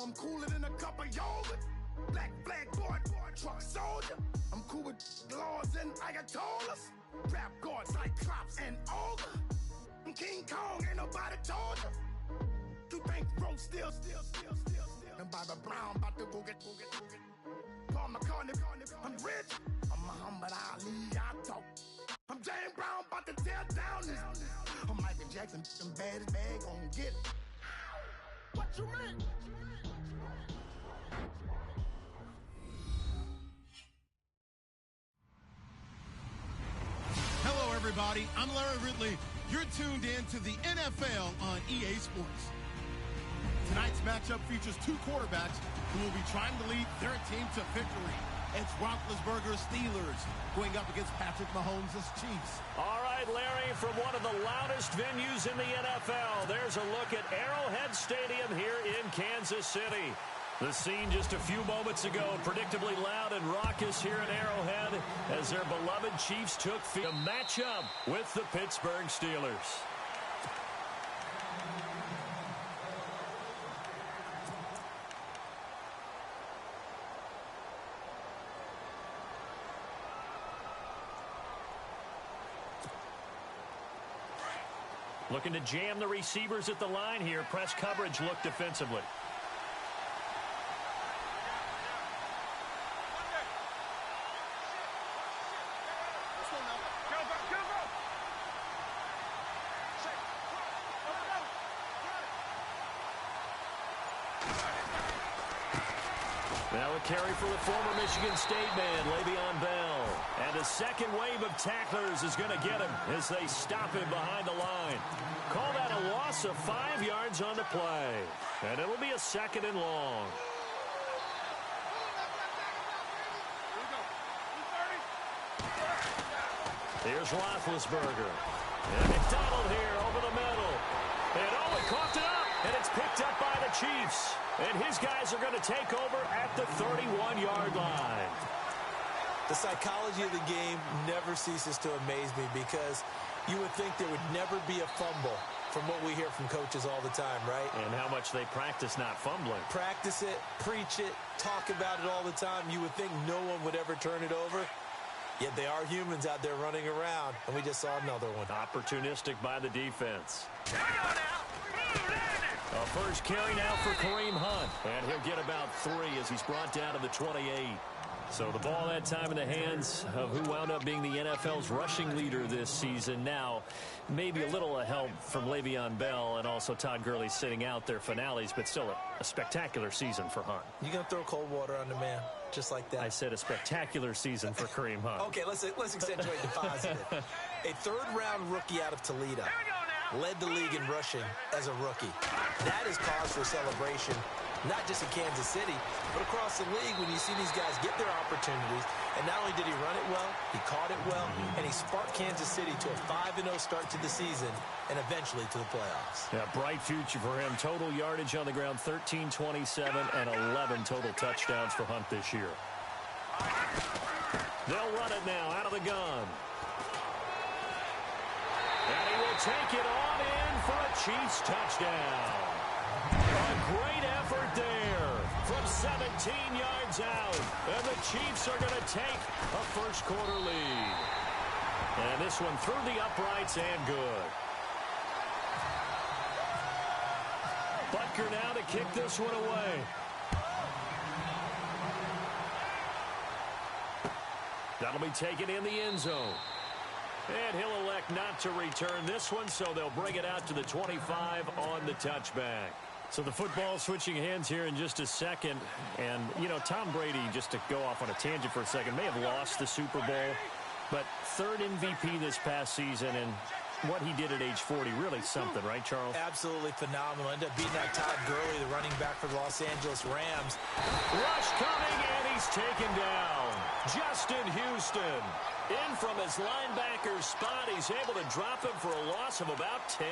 I'm cooler than a cup of yogurt. Black flag boy, truck soldier. I'm cool with laws and Ayatollahs. Rap god, Cyclops and Olga. I'm King Kong, ain't nobody told you. You think road still. And Bobby Brown about to go get. Paul McCartney, I'm rich. I'm Muhammad Ali, I talk. I'm James Brown, about to tear down this. I'm Michael Jackson, some baddest bag, gon' get it. What you mean? Hello, everybody. I'm Larry Ridley. You're tuned in to the NFL on EA Sports. Tonight's matchup features two quarterbacks who will be trying to lead their team to victory. It's Roethlisberger's Steelers going up against Patrick Mahomes' Chiefs. All right, Larry, from one of the loudest venues in the NFL, there's a look at Arrowhead Stadium here in Kansas City. The scene just a few moments ago, predictably loud and raucous here at Arrowhead as their beloved Chiefs took field to match up with the Pittsburgh Steelers. Looking to jam the receivers at the line here. Press coverage look defensively. Now a carry for the former Michigan State man, Le'Veon Bell. And a second wave of tacklers is going to get him as they stop him behind the line. Call that a loss of 5 yards on the play. And it'll be a second and long. Here's Roethlisberger. And McDonald here over the middle. And he coughed it up. And it's picked up by the Chiefs. And his guys are going to take over at the 31-yard line. The psychology of the game never ceases to amaze me because you would think there would never be a fumble from what we hear from coaches all the time, right? And how much they practice not fumbling. Practice it, preach it, talk about it all the time. You would think no one would ever turn it over. Yet they are humans out there running around, and we just saw another one. Opportunistic by the defense. A first carry now for Kareem Hunt. And he'll get about 3 as he's brought down to the 28. So the ball that time in the hands of who wound up being the NFL's rushing leader this season. Now, maybe a little help from Le'Veon Bell and also Todd Gurley sitting out their finales, but still a spectacular season for Hunt. You going to throw cold water on the man just like that? I said a spectacular season for Kareem Hunt. Okay, let's accentuate the positive. A third-round rookie out of Toledo led the league in rushing as a rookie. That is cause for celebration, not just in Kansas City, but across the league when you see these guys get their opportunities. And not only did he run it well, he caught it well, and he sparked Kansas City to a 5-0 start to the season and eventually to the playoffs. Yeah, bright future for him. Total yardage on the ground, 1327, and 11 total touchdowns for Hunt this year. They'll run it now out of the gun. And he will take it on in for a Chiefs touchdown. A great effort there from 17 yards out. And the Chiefs are going to take a first-quarter lead. And this one through the uprights and good. Butker now to kick this one away. That'll be taken in the end zone. And he'll elect not to return this one, so they'll bring it out to the 25 on the touchback. So the football switching hands here in just a second. And, you know, Tom Brady, just to go off on a tangent for a second, may have lost the Super Bowl, but third MVP this past season, and what he did at age 40, really something, right, Charles? Absolutely phenomenal. Ended up beating out Todd Gurley, the running back for the Los Angeles Rams. Rush coming, and he's taken down. Justin Houston. In from his linebacker spot, he's able to drop him for a loss of about 10.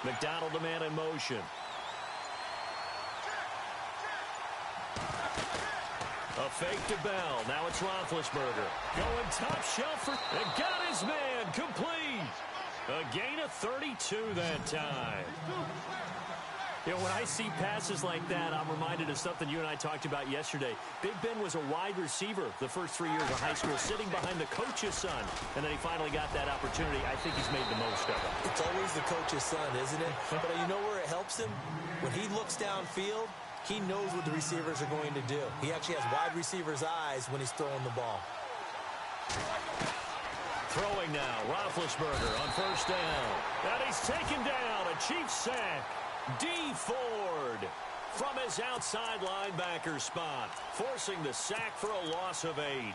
McDonald, the man in motion. A fake to Bell. Now it's Roethlisberger. Going top shelf for... And got his man. Complete. A gain of 32 that time. You know, when I see passes like that, I'm reminded of something you and I talked about yesterday. Big Ben was a wide receiver the first 3 years of high school, sitting behind the coach's son. And then he finally got that opportunity. I think he's made the most of it. It's always the coach's son, isn't it? But you know where it helps him? When he looks downfield, he knows what the receivers are going to do. He actually has wide receivers' eyes when he's throwing the ball. Throwing now, Roethlisberger on first down. And he's taken down, a Chiefs sack. D. Ford from his outside linebacker spot, forcing the sack for a loss of 8.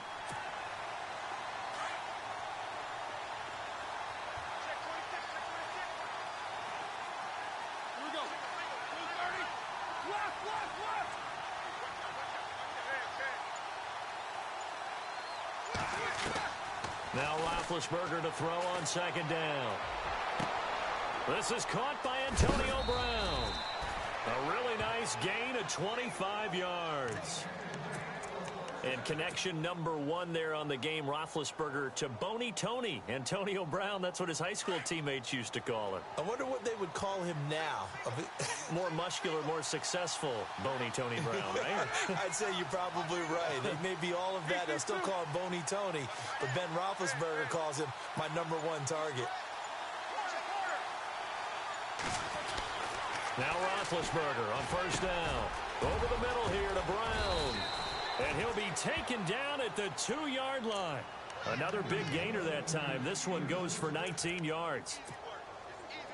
Now Roethlisberger to throw on second down. This is caught by Antonio Brown. A really nice gain of 25 yards. And connection number 1 there on the game, Roethlisberger to Boney Tony. Antonio Brown, that's what his high school teammates used to call him. I wonder what they would call him now. More muscular, more successful Boney Tony Brown, right? I'd say you're probably right. It may be all of that. They'll still call him Boney Tony, but Ben Roethlisberger calls him my number 1 target. Now Roethlisberger on first down. Over the middle here to Brown. And he'll be taken down at the 2-yard line. Another big gainer that time. This one goes for 19 yards.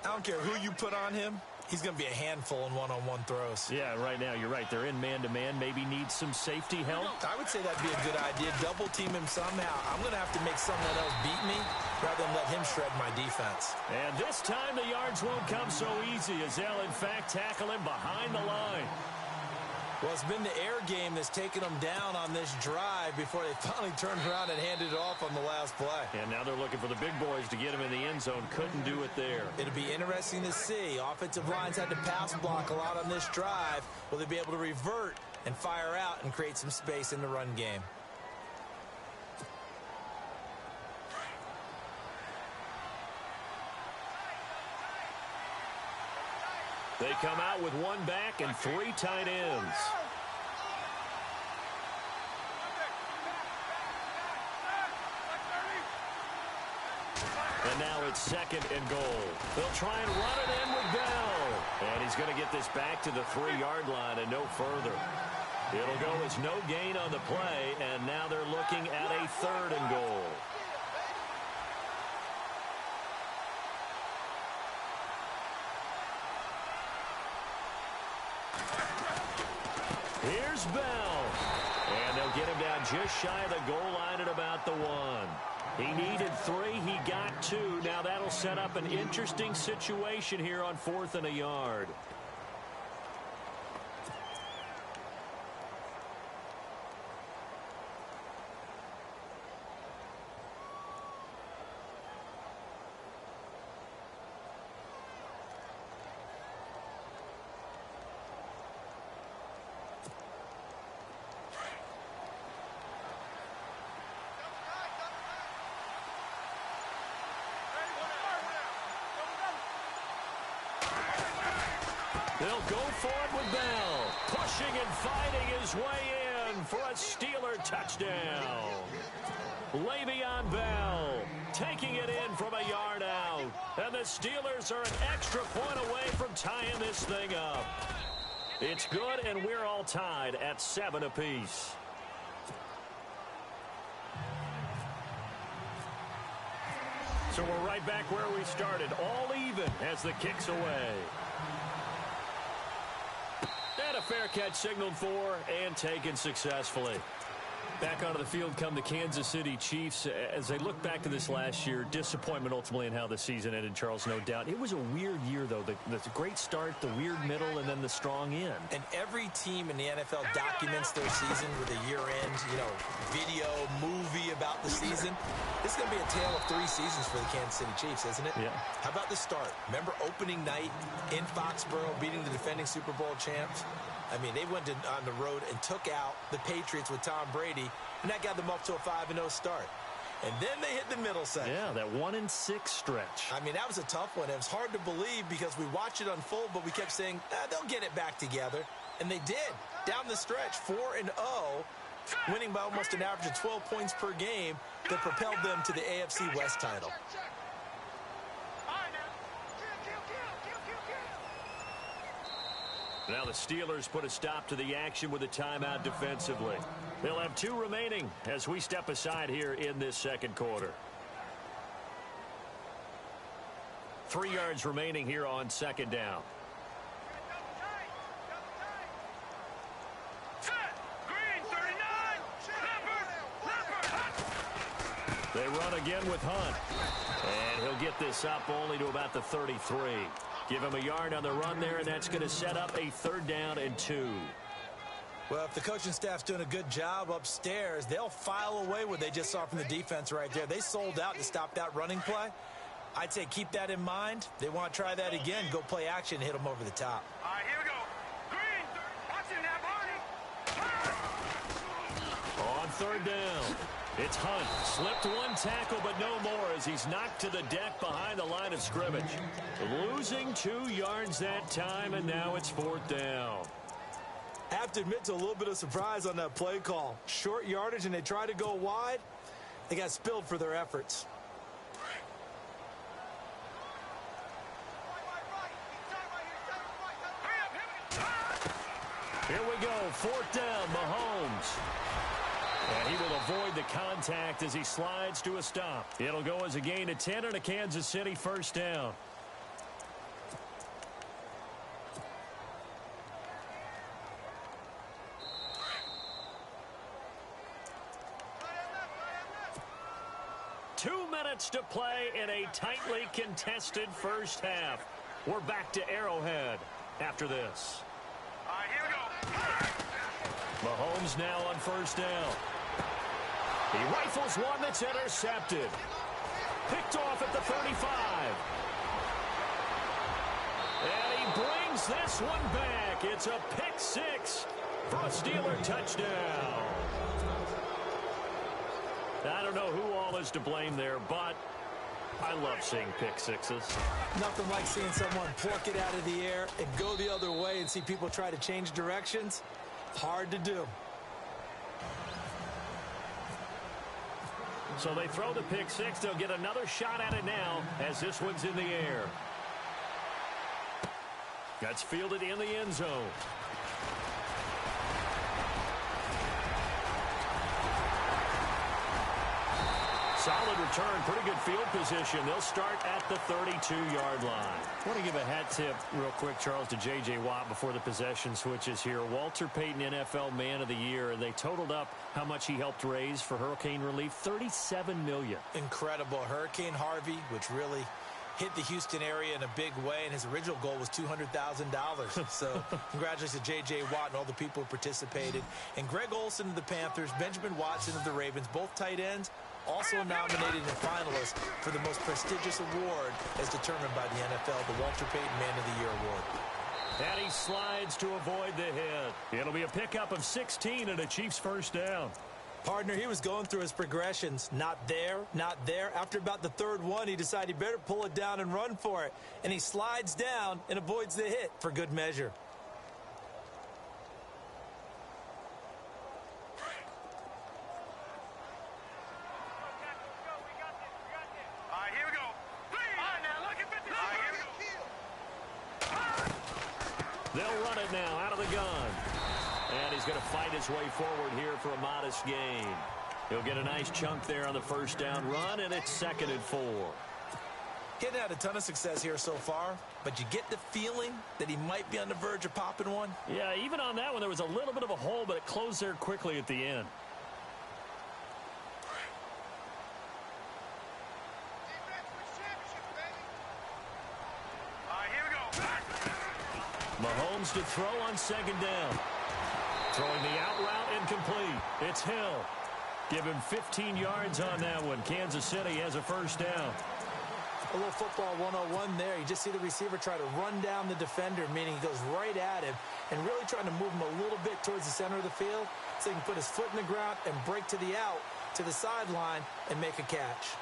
I don't care who you put on him. He's going to be a handful in one-on-one throws. Yeah, right now, you're right. They're in man-to-man. Maybe need some safety help. I would say that'd be a good idea. Double team him somehow. I'm going to have to make someone else beat me rather than let him shred my defense. And this time the yards won't come so easy as they'll, in fact, tackle him behind the line. Well, it's been the air game that's taken them down on this drive before they finally turned around and handed it off on the last play. And now they're looking for the big boys to get him in the end zone. Couldn't do it there. It'll be interesting to see. Offensive lines had to pass block a lot on this drive. Will they be able to revert and fire out and create some space in the run game? They come out with 1 back and 3 tight ends. And now it's second and goal. They'll try and run it in with Bell. And he's going to get this back to the 3-yard line and no further. It'll go as no gain on the play, and now they're looking at a 3rd and goal. Here's Bell. And they'll get him down just shy of the goal line at about the 1. He needed 3. He got 2. Now that'll set up an interesting situation here on 4th and a yard. They'll go for it with Bell. Pushing and fighting his way in for a Steeler touchdown. Le'Veon Bell taking it in from a yard out. And the Steelers are an extra point away from tying this thing up. It's good, and we're all tied at 7 apiece. So we're right back where we started, all even as the kick's away. And a fair catch signaled for and taken successfully. Back onto the field come the Kansas City Chiefs. As they look back to this last year, disappointment ultimately in how the season ended, Charles, no doubt. It was a weird year, though. The great start, the weird middle, and then the strong end. And every team in the NFL documents their season with a year-end, video, movie about the season. This is going to be a tale of 3 seasons for the Kansas City Chiefs, isn't it? Yeah. How about the start? Remember opening night in Foxborough, beating the defending Super Bowl champs? I mean, they went on the road and took out the Patriots with Tom Brady, and that got them up to a 5-0 start. And then they hit the middle section. Yeah, that 1-6 stretch. I mean, that was a tough one. It was hard to believe because we watched it unfold, but we kept saying, they'll get it back together. And they did. Down the stretch, 4-0, winning by almost an average of 12 points per game that propelled them to the AFC West title. Now the Steelers put a stop to the action with a timeout defensively. They'll have 2 remaining as we step aside here in this second quarter. 3 yards remaining here on second down. They run again with Hunt. And he'll get this up only to about the 33. Give him a yard on the run there, and that's going to set up a 3rd down and 2. Well, if the coaching staff's doing a good job upstairs, they'll file away what they just saw from the defense right there. They sold out to stop that running play. I'd say keep that in mind. They want to try that again. Go play action, hit them over the top. All right, here we go. Green, watch it now, Barney. On 3rd down, it's Hunt. Slipped 1 tackle, but no more as he's knocked to the deck behind the line of scrimmage. Losing 2 yards that time, and now it's 4th down. Have to admit to a little bit of surprise on that play call. Short yardage, and they try to go wide. They got spilled for their efforts. Here we go, 4th down, Mahomes. And he will avoid the contact as he slides to a stop. It'll go as a gain of 10 and a Kansas City 1st down. Two minutes to play in a tightly contested first half. We're back to Arrowhead after this. All right, here we go. Mahomes now on 1st down. He rifles one that's intercepted. Picked off at the 35. And he brings this one back. It's a pick 6 for a Steeler touchdown. I don't know who all is to blame there, but I love seeing pick 6s. Nothing like seeing someone pluck it out of the air and go the other way and see people try to change directions. Hard to do. So they throw the pick 6. They'll get another shot at it now as this one's in the air. That's fielded in the end zone. Solid return, pretty good field position. They'll start at the 32-yard line. I want to give a hat tip real quick, Charles, to J.J. Watt before the possession switches here. Walter Payton, NFL Man of the Year, and they totaled up how much he helped raise for hurricane relief, $37 million. Incredible. Hurricane Harvey, which really hit the Houston area in a big way, and his original goal was $200,000. So congratulations to J.J. Watt and all the people who participated. And Greg Olsen of the Panthers, Benjamin Watson of the Ravens, both tight ends, also nominated and finalist for the most prestigious award as determined by the NFL, the Walter Payton Man of the Year Award. And he slides to avoid the hit. It'll be a pickup of 16 and a Chiefs 1st down. Partner, he was going through his progressions. Not there, not there. After about the 3rd one, he decided he better pull it down and run for it. And he slides down and avoids the hit for good measure. They'll run it now out of the gun. And he's going to fight his way forward here for a modest gain. He'll get a nice chunk there on the 1st down run, and it's 2nd and 4. Getting had a ton of success here so far, but you get the feeling that he might be on the verge of popping one. Yeah, even on that one, there was a little bit of a hole, but it closed there quickly at the end. Mahomes to throw on second down. Throwing the out route incomplete. It's Hill. Give him 15 yards on that one. Kansas City has a first down. A little football 101 there. You just see the receiver try to run down the defender, meaning he goes right at him and really trying to move him a little bit towards the center of the field so he can put his foot in the ground and break to the out, to the sideline, and make a catch.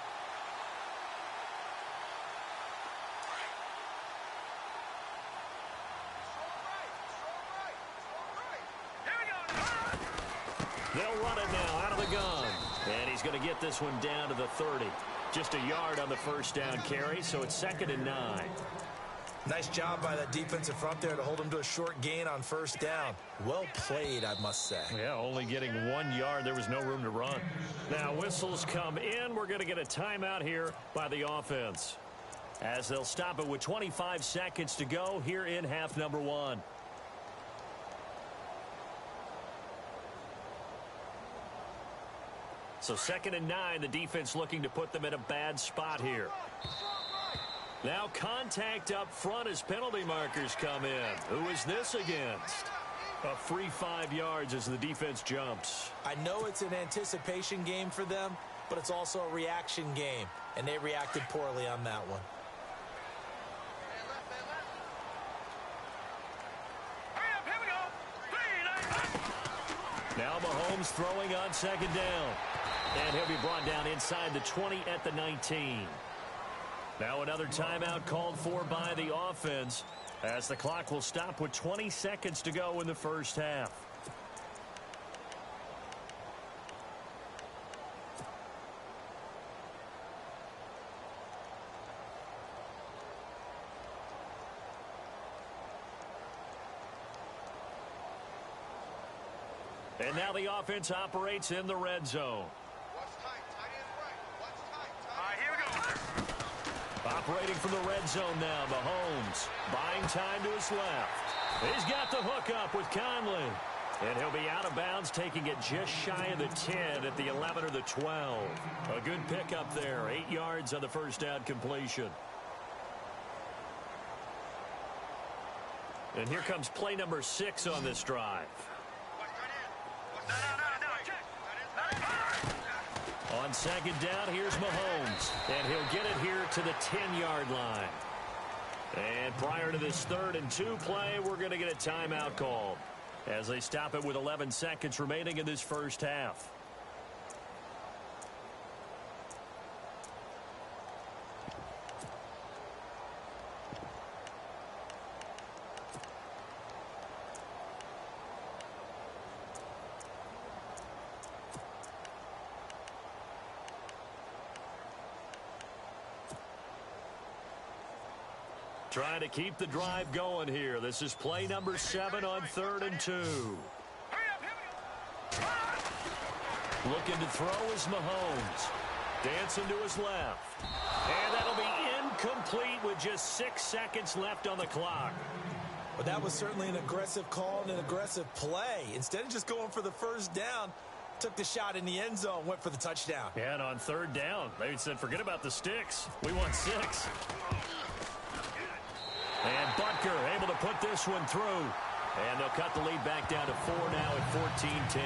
They'll run it now out of the gun. And he's going to get this one down to the 30. Just a yard on the first down carry, so it's 2nd and 9. Nice job by that defensive front there to hold him to a short gain on first down. Well played, I must say. Yeah, only getting 1 yard. There was no room to run. Now whistles come in. We're going to get a timeout here by the offense, as they'll stop it with 25 seconds to go here in half number 1. So 2nd and 9, the defense looking to put them in a bad spot here. Now contact up front as penalty markers come in. Who is this against? A free 5 yards as the defense jumps. I know it's an anticipation game for them, but it's also a reaction game, and they reacted poorly on that one. Now Mahomes throwing on second down. And he'll be brought down inside the 20 at the 19. Now another timeout called for by the offense, as the clock will stop with 20 seconds to go in the first half. And now the offense operates in the red zone. Operating from the red zone now, Mahomes buying time to his left. He's got the hook up with Conley. And he'll be out of bounds, taking it just shy of the 10 at the 11 or the 12. A good pickup there, 8 yards on the first down completion. And here comes play number 6 on this drive. On second down, here's Mahomes. And he'll get it here to the 10-yard line. And prior to this 3rd and 2 play, we're going to get a timeout called, as they stop it with 11 seconds remaining in this first half. Trying to keep the drive going here. This is play number 7 on 3rd and 2. Looking to throw is Mahomes. Dancing to his left. And that'll be incomplete with just 6 seconds left on the clock. But that was certainly an aggressive call and an aggressive play. Instead of just going for the first down, took the shot in the end zone, went for the touchdown. Yeah, and on 3rd down, they said, forget about the sticks. We want 6. And Butker able to put this one through. And they'll cut the lead back down to 4 now at 14-10.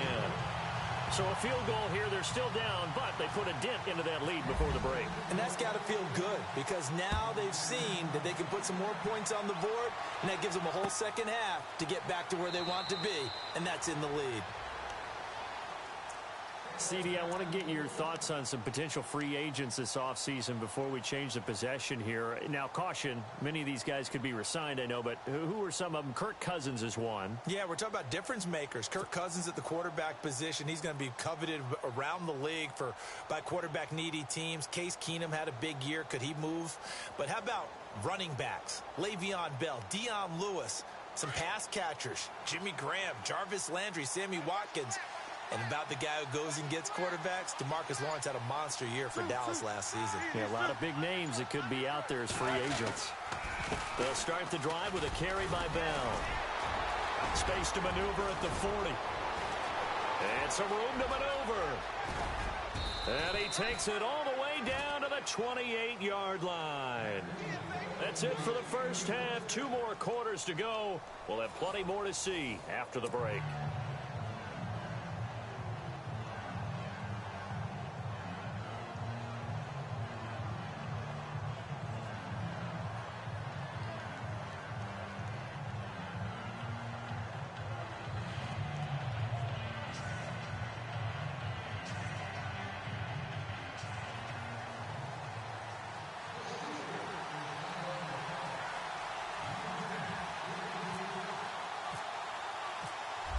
So a field goal here. They're still down, but they put a dent into that lead before the break. And that's got to feel good, because now they've seen that they can put some more points on the board, and that gives them a whole second half to get back to where they want to be, and that's in the lead. CD, I want to get your thoughts on some potential free agents this offseason before we change the possession here. Now, caution, many of these guys could be re-signed, I know, but who are some of them? Kirk Cousins is one. Yeah, we're talking about difference makers. Kirk Cousins at the quarterback position. He's going to be coveted around the league by quarterback-needy teams. Case Keenum had a big year. Could he move? But how about running backs? Le'Veon Bell, Dion Lewis, some pass catchers, Jimmy Graham, Jarvis Landry, Sammy Watkins. And about the guy who goes and gets quarterbacks, DeMarcus Lawrence had a monster year for Dallas last season. Yeah, a lot of big names that could be out there as free agents. They'll start the drive with a carry by Bell. Space to maneuver at the 40. And some room to maneuver. And he takes it all the way down to the the 28-yard line. That's it for the first half. 2 more quarters to go. We'll have plenty more to see after the break.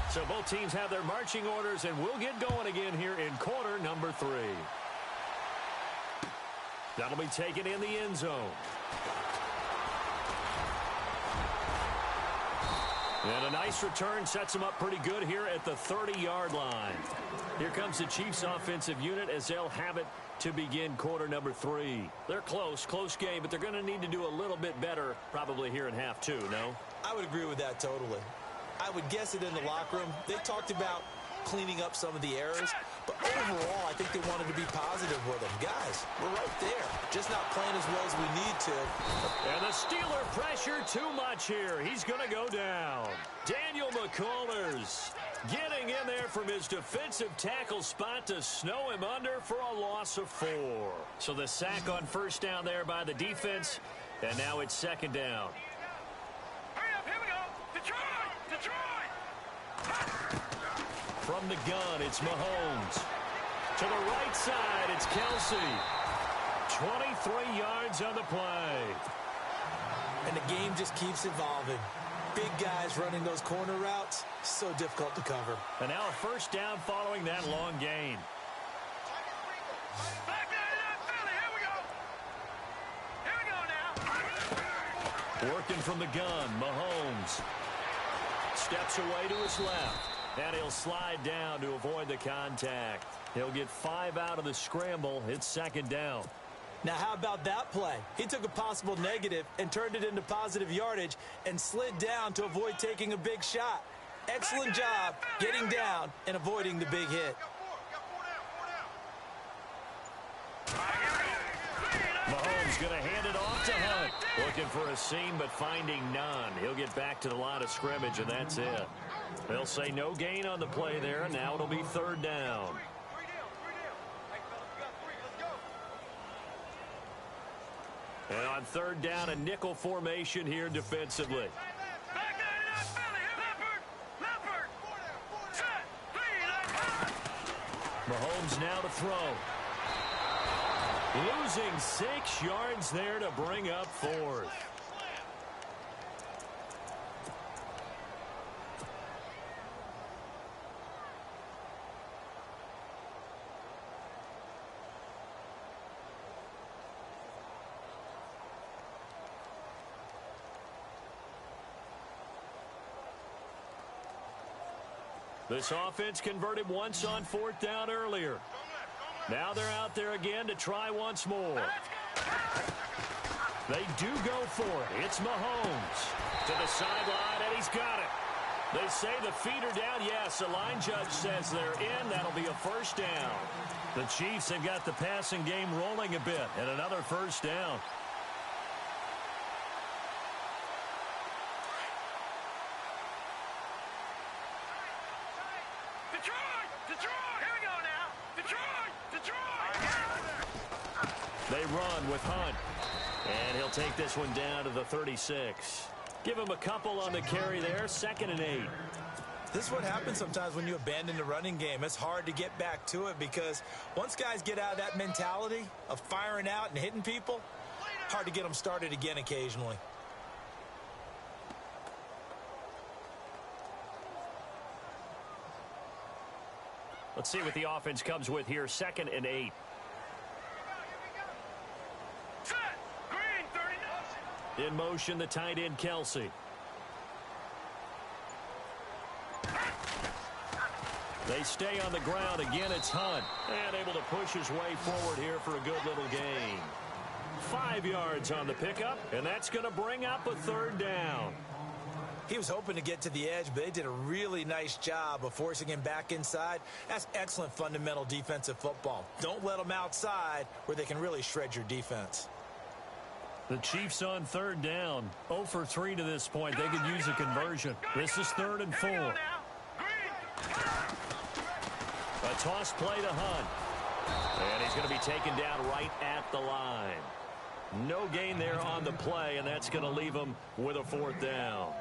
So both teams have their marching orders, and we'll get going again here in quarter number 3. That'll be taken in the end zone. And a nice return sets them up pretty good here at the 30-yard line. Here comes the Chiefs offensive unit as they'll have it to begin quarter number 3. They're close game, but they're going to need to do a little bit better probably here in half 2, no? I would agree with that totally. I would guess it in the locker room. They talked about cleaning up some of the errors, but overall, I think they wanted to be positive with them. Guys, we're right there, just not playing as well as we need to. And the Steeler pressure too much here. He's going to go down. Daniel McCullers getting in there from his defensive tackle spot to snow him under for a loss of 4. So the sack on first down there by the defense, and now it's second down. From the gun, it's Mahomes. To the right side, it's Kelsey. 23 yards on the play. And the game just keeps evolving. Big guys running those corner routes, so difficult to cover. And now a first down following that long gain. Working from the gun, Mahomes steps away to his left. And he'll slide down to avoid the contact. He'll get 5 out of the scramble. It's second down. Now, how about that play? He took a possible negative and turned it into positive yardage and slid down to avoid taking a big shot. Excellent job getting down and avoiding the big hit. Mahomes going to hand it off to Hunt. Looking for a seam, but finding none. He'll get back to the line of scrimmage, and that's it. They'll say no gain on the play there, and now it'll be third down. And on third down, a nickel formation here defensively. Mahomes now to throw. Losing 6 yards there to bring up 4th. This offense converted once on 4th down earlier. Now they're out there again to try once more. They do go for it. It's Mahomes to the sideline, and he's got it. They say the feet are down. Yes, the line judge says they're in. That'll be a first down. The Chiefs have got the passing game rolling a bit, and another first down. They run with Hunt. And he'll take this one down to the 36. Give him a couple on the carry there. 2nd and 8. This is what happens sometimes when you abandon the running game. It's hard to get back to it because once guys get out of that mentality of firing out and hitting people, hard to get them started again occasionally. Let's see what the offense comes with here. 2nd and 8. In motion, the tight end, Kelsey. They stay on the ground. Again, it's Hunt. And able to push his way forward here for a good little gain. 5 yards on the pickup, and that's going to bring up a third down. He was hoping to get to the edge, but they did a really nice job of forcing him back inside. That's excellent fundamental defensive football. Don't let them outside where they can really shred your defense. The Chiefs on third down. 0 for 3 to this point. They could use a conversion. This is 3rd and 4. A toss play to Hunt. And he's going to be taken down right at the line. No gain there on the play, and that's going to leave him with a 4th down.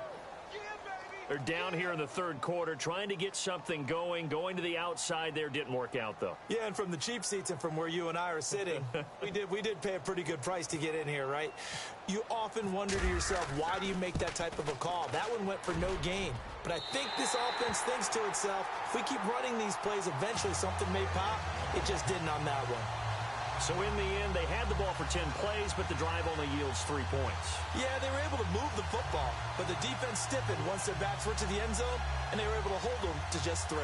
They're down here in the 3rd quarter, trying to get something going. Going to the outside there didn't work out, though. Yeah, and from the cheap seats and from where you and I are sitting, we did pay a pretty good price to get in here, right? You often wonder to yourself, why do you make that type of a call? That one went for no gain. But I think this offense thinks to itself, if we keep running these plays, eventually something may pop. It just didn't on that one. So in the end, they had the ball for 10 plays, but the drive only yields 3 points. Yeah, they were able to move the football, but the defense stiffened once their backs were to the end zone, and they were able to hold them to just 3.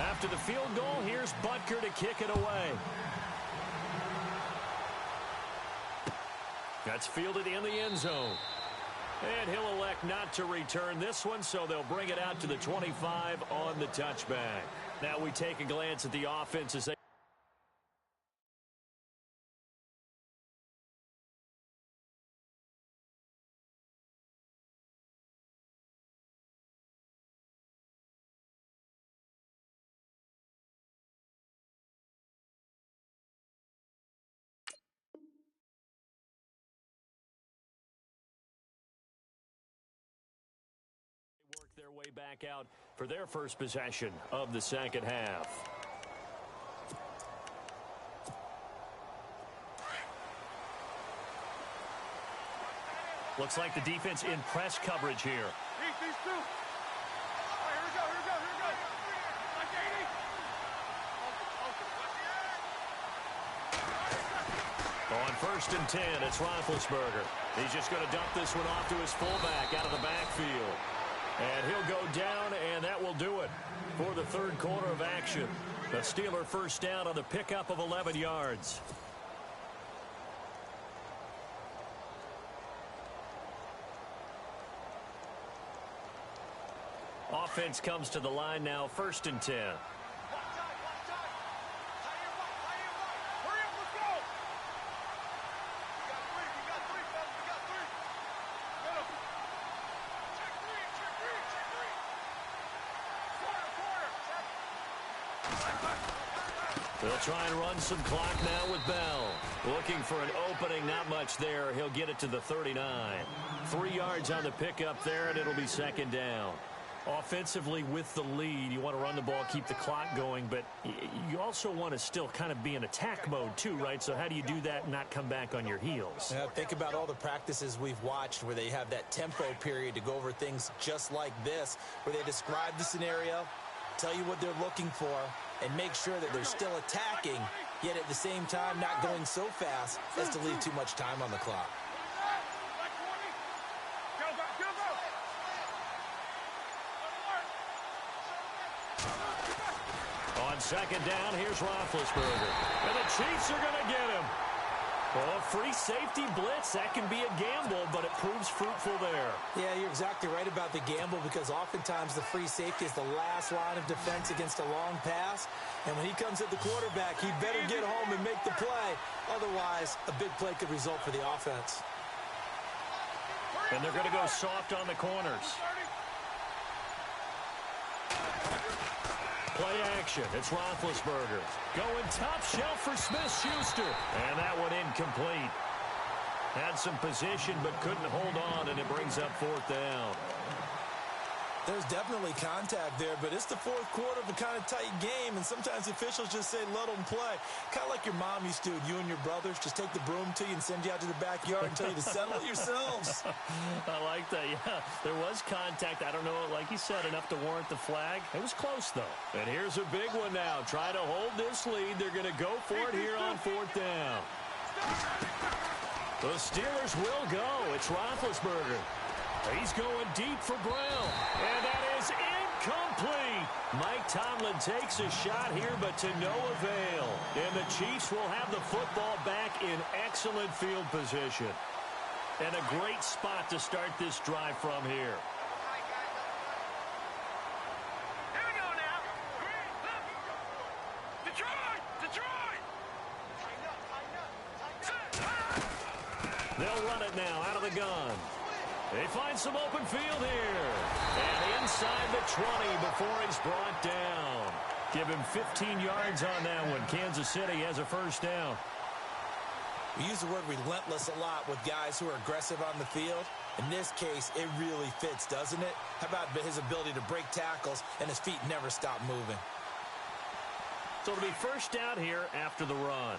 After the field goal, here's Butker to kick it away. That's fielded in the end zone. And he'll elect not to return this one, so they'll bring it out to the 25 on the touchback. Now we take a glance at the offense as they work their way back out for their first possession of the second half. Looks like the defense in press coverage here. These two. All right, here we go. Like 80. On 1st and 10, it's Roethlisberger. He's just going to dump this one off to his fullback out of the backfield. And he'll go down, and that will do it for the 3rd quarter of action. The Steeler first down on the pickup of 11 yards. Offense comes to the line now, 1st and 10. They'll try and run some clock now with Bell. Looking for an opening, not much there. He'll get it to the 39. 3 yards on the pickup there, and it'll be 2nd down. Offensively, with the lead, you want to run the ball, keep the clock going, but you also want to still kind of be in attack mode too, right? So how do you do that and not come back on your heels? Yeah, think about all the practices we've watched where they have that tempo period to go over things just like this, where they describe the scenario, tell you what they're looking for, and make sure that they're still attacking, yet at the same time not going so fast as to leave too much time on the clock. On 2nd down, here's Roethlisberger. And the Chiefs are going to get him. Well, a free safety blitz, that can be a gamble, but it proves fruitful there. Yeah, you're exactly right about the gamble, because oftentimes the free safety is the last line of defense against a long pass. And when he comes at the quarterback, he'd better get home and make the play. Otherwise, a big play could result for the offense. And they're going to go soft on the corners. Play action. It's Roethlisberger. Going top shelf for Smith-Schuster. And that one incomplete. Had some position but couldn't hold on, and it brings up 4th down. There's definitely contact there, but it's the 4th quarter of a kind of tight game, and sometimes officials just say, let them play. Kind of like your mom used to, you and your brothers, just take the broom to you and send you out to the backyard and tell you to settle it yourselves. I like that, yeah. There was contact. I don't know, like you said, enough to warrant the flag. It was close, though. And here's a big one now. Try to hold this lead. They're going to go for it here on 4th down. The Steelers will go. It's Roethlisberger. He's going deep for Brown. And that is complete. Mike Tomlin takes a shot here, but to no avail. And the Chiefs will have the football back in excellent field position. And a great spot to start this drive from here. Here we go now. Detroit! Detroit! They'll run it now out of the gun. They find some open field here. And inside the 20 before he's brought down. Give him 15 yards on that one. Kansas City has a first down. We use the word relentless a lot with guys who are aggressive on the field. In this case, it really fits, doesn't it? How about his ability to break tackles and his feet never stop moving? So it'll be first down here after the run.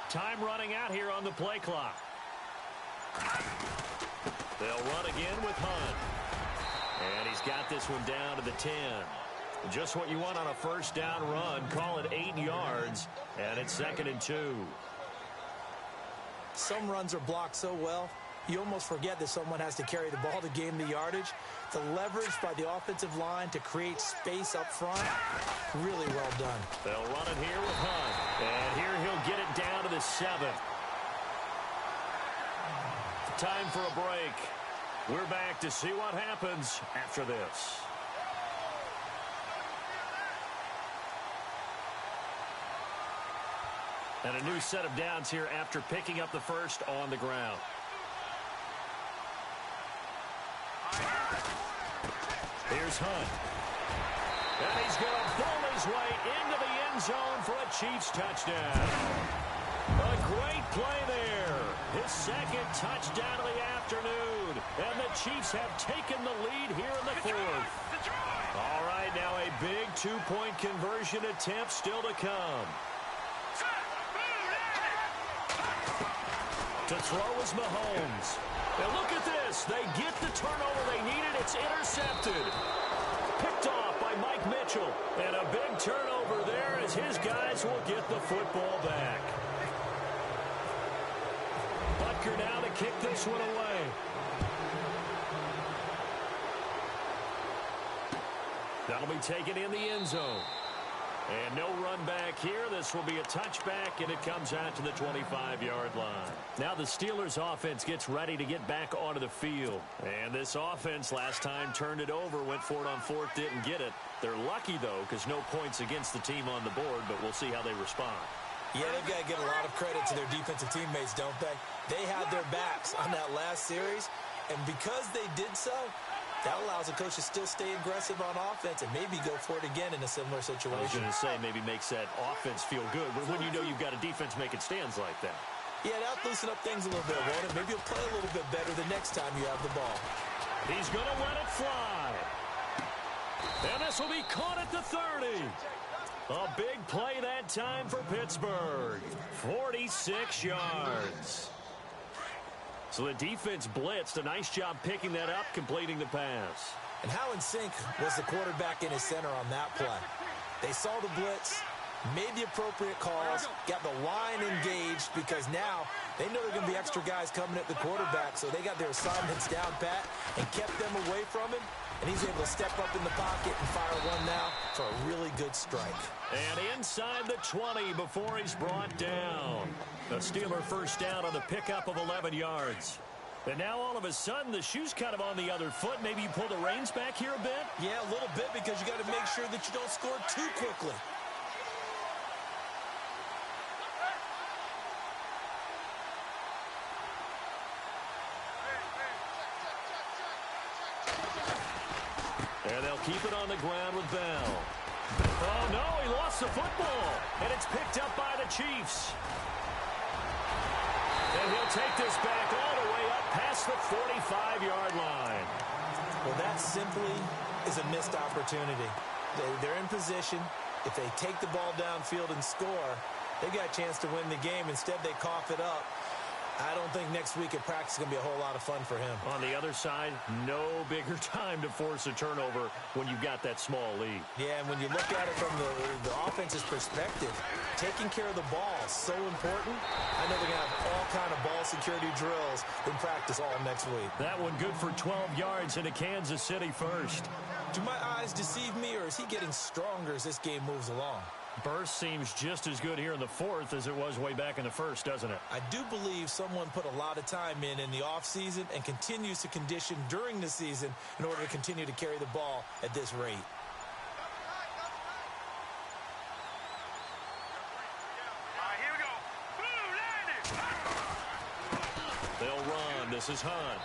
Time running out here on the play clock. They'll run again with Hunt. And he's got this one down to the 10. Just what you want on a first down run. Call it 8 yards. And it's 2nd and 2. Some runs are blocked so well, you almost forget that someone has to carry the ball to gain the yardage. The leverage by the offensive line to create space up front, really well done. They'll run it here with Hunt. And here he'll get it down to the 7. Time for a break. We're back to see what happens after this. And a new set of downs here after picking up the first on the ground. Here's Hunt. And he's going to pull his way into the end zone for a Chiefs touchdown. A great play there. His second touchdown of the afternoon. And the Chiefs have taken the lead here in the fourth. All right, now a big two-point conversion attempt still to come. To throw is Mahomes. And look at this. They get the turnover they needed. It's intercepted. Picked off by Mike Mitchell. And a big turnover there as his guys will get the football back. Butker now to kick this one away. That'll be taken in the end zone. And no run back here. This will be a touchback, and it comes out to the 25-yard line. Now the Steelers offense gets ready to get back onto the field. And this offense last time turned it over, went for it on fourth, didn't get it. They're lucky, though, because no points against the team on the board, but we'll see how they respond. Yeah, they've got to get a lot of credit to their defensive teammates, don't they? They had their backs on that last series, and because they did so, that allows a coach to still stay aggressive on offense and maybe go for it again in a similar situation. I was going to say maybe makes that offense feel good, but when you know you've got a defense making stands like that. Yeah, that'll loosen up things a little bit, won't it? Maybe you'll play a little bit better the next time you have the ball. He's going to let it fly. And this will be caught at the 30. A big play that time for Pittsburgh. 46 yards. So the defense blitzed. A nice job picking that up, completing the pass. And how in sync was the quarterback in his center on that play? They saw the blitz, made the appropriate calls, got the line engaged because now they know there are going to be extra guys coming at the quarterback, so they got their assignments down pat and kept them away from him. And he's able to step up in the pocket and fire one now for a really good strike. And inside the 20 before he's brought down. The Steeler first down on the pickup of 11 yards. And now all of a sudden the shoe's kind of on the other foot. Maybe you pull the reins back here a bit? Yeah, a little bit because you got to make sure that you don't score too quickly. And they'll keep it on the ground with Bell. Oh, no, he lost the football. And it's picked up by the Chiefs. And he'll take this back all the way up past the 45-yard line. Well, that simply is a missed opportunity. They're in position. If they take the ball downfield and score, they've got a chance to win the game. Instead, they cough it up. I don't think next week at practice is going to be a whole lot of fun for him. On the other side, no bigger time to force a turnover when you've got that small lead. Yeah, and when you look at it from the offense's perspective, taking care of the ball is so important. I know they're going to have all kind of ball security drills in practice all next week. That one good for 12 yards into Kansas City first. Do my eyes deceive me, or is he getting stronger as this game moves along? Burst seems just as good here in the fourth as it was way back in the first, doesn't it? I do believe someone put a lot of time in the offseason and continues to condition during the season in order to continue to carry the ball at this rate. They'll run. This is Hunt.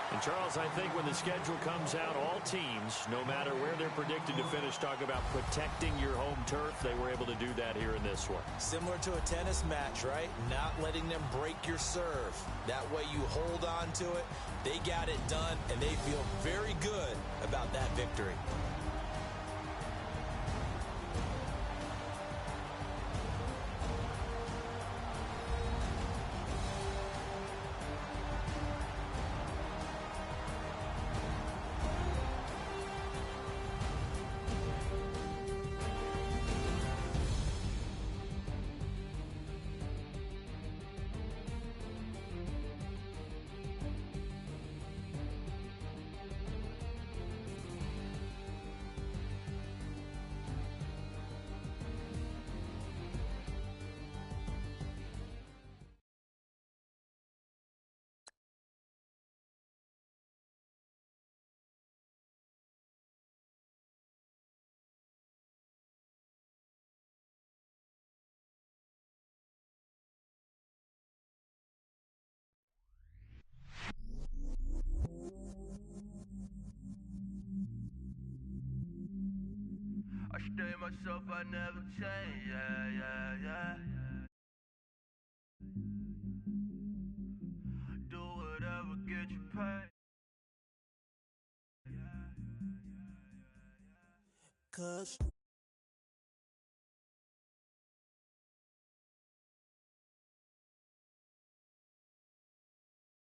And, Charles, I think when the schedule comes out, all teams, no matter where they're predicted to finish, talk about protecting your home turf. They were able to do that here in this one. Similar to a tennis match, right? Not letting them break your serve. That way you hold on to it. They got it done, and they feel very good about that victory. I stay myself, I never change, yeah. Do whatever, get you paid. 'Cause